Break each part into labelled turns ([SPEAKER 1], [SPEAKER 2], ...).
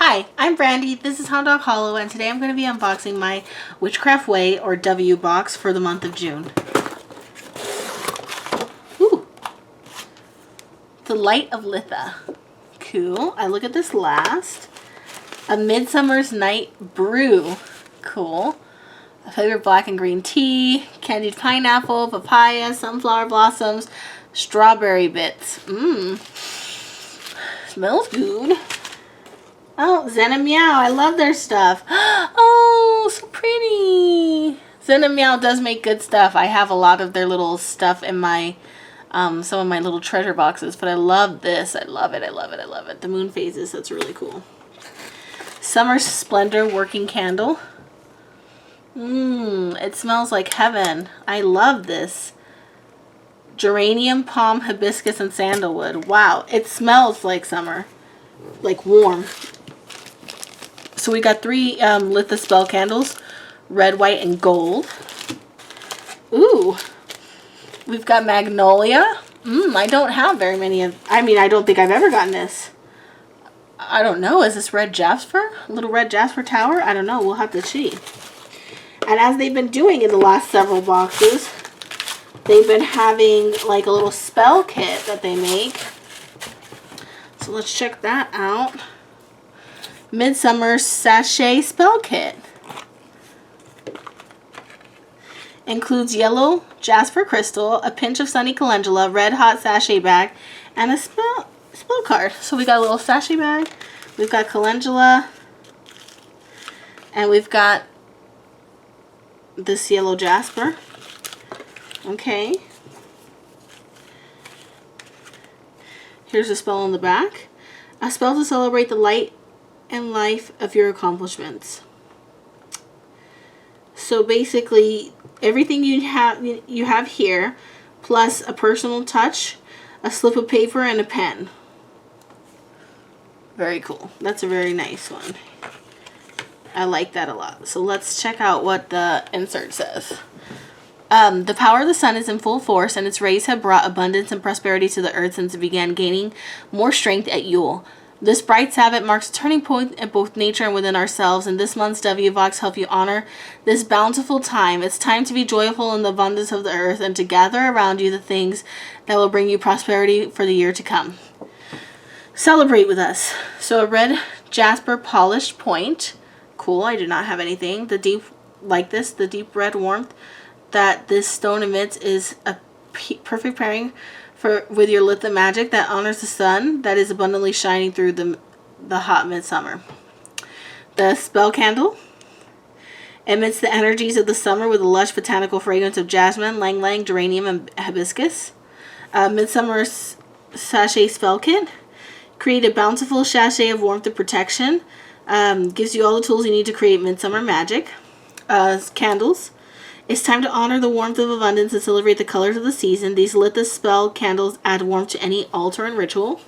[SPEAKER 1] Hi, I'm Brandy. This is Hound Dog Hollow, and today I'm going to be unboxing my Witchcraft Way or W box for the month of June. Ooh. The Light of Litha. Cool. I look at this last. A Midsummer's Night Brew. Cool. A flavored black and green tea. Candied pineapple, papaya, sunflower blossoms, strawberry bits. Smells good. Oh, Zen and Meow. I love their stuff. Oh, so pretty. Zen and Meow does make good stuff. I have a lot of their little stuff in my, some of my little treasure boxes, but I love this. I love it. I love it. I love it. The moon phases. That's really cool. Summer Splendor working candle. It smells like heaven. I love this. Geranium, palm, hibiscus, and sandalwood. Wow. It smells like summer. Like warm. So we got 3 Litha spell candles, red, white, and gold. Ooh, we've got Magnolia. I don't have very many of. I mean, I don't think I've ever gotten this. I don't know. Is this red jasper? Little red jasper tower? I don't know. We'll have to see. And as they've been doing in the last several boxes, they've been having like a little spell kit that they make. So let's check that out. Midsummer Sachet Spell Kit. Includes yellow jasper crystal, a pinch of sunny calendula, red hot sachet bag, and a spell card. So we got a little sachet bag, we've got calendula, and we've got this yellow jasper. Okay. Here's a spell on the back. A spell to celebrate the light and life of your accomplishments. So basically, everything you have here, plus a personal touch, a slip of paper, and a pen. Very cool. That's a very nice one. I like that a lot. So let's check out what the insert says. The power of the sun is in full force, and its rays have brought abundance and prosperity to the earth since it began gaining more strength at Yule. This bright Sabbath marks a turning point in both nature and within ourselves, and this month's W-Vox help you honor this bountiful time. It's time to be joyful in the abundance of the earth and to gather around you the things that will bring you prosperity for the year to come. Celebrate with us. So a red jasper polished point. Cool, I do not have anything. The deep red warmth that this stone emits is a perfect pairing with your Litha magic that honors the sun that is abundantly shining through the hot midsummer. The spell candle emits the energies of the summer with a lush botanical fragrance of jasmine, lang-lang, geranium, and hibiscus. Midsummer Sachet Spell Kit. Create a bountiful sachet of warmth and protection. Gives you all the tools you need to create midsummer magic. Candles. It's time to honor the warmth of abundance and celebrate the colors of the season. These Litha spell candles add warmth to any altar and ritual.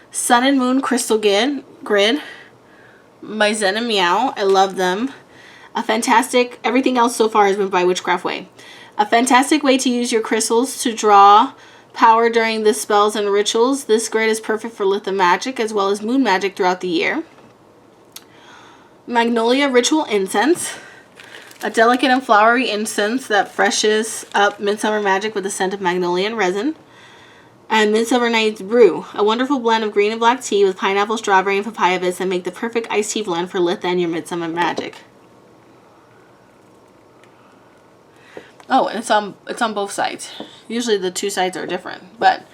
[SPEAKER 1] Sun and Moon Crystal Grid by Zen and Meow. I love them. Everything else so far has been by Witchcraft Way. A fantastic way to use your crystals to draw power during the spells and rituals. This grid is perfect for Litha magic as well as moon magic throughout the year. Magnolia Ritual Incense. A delicate and flowery incense that freshes up midsummer magic with the scent of magnolia and resin. And Midsummer Night's Brew. A wonderful blend of green and black tea with pineapple, strawberry, and papaya bits that make the perfect iced tea blend for Litha and your midsummer magic. Oh, and it's on both sides. Usually the 2 sides are different, but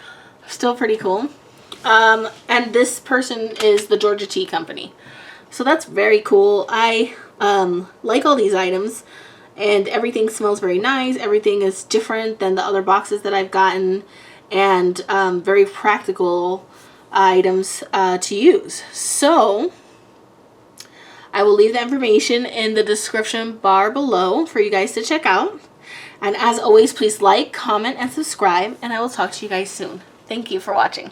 [SPEAKER 1] still pretty cool. And this person is the Georgia Tea Company. So that's very cool. I like all these items, and everything smells very nice. Everything is different than the other boxes that I've gotten, and very practical items to use. So I will leave the information in the description bar below for you guys to check out. And as always, please like, comment, and subscribe, and I will talk to you guys soon. Thank you for watching.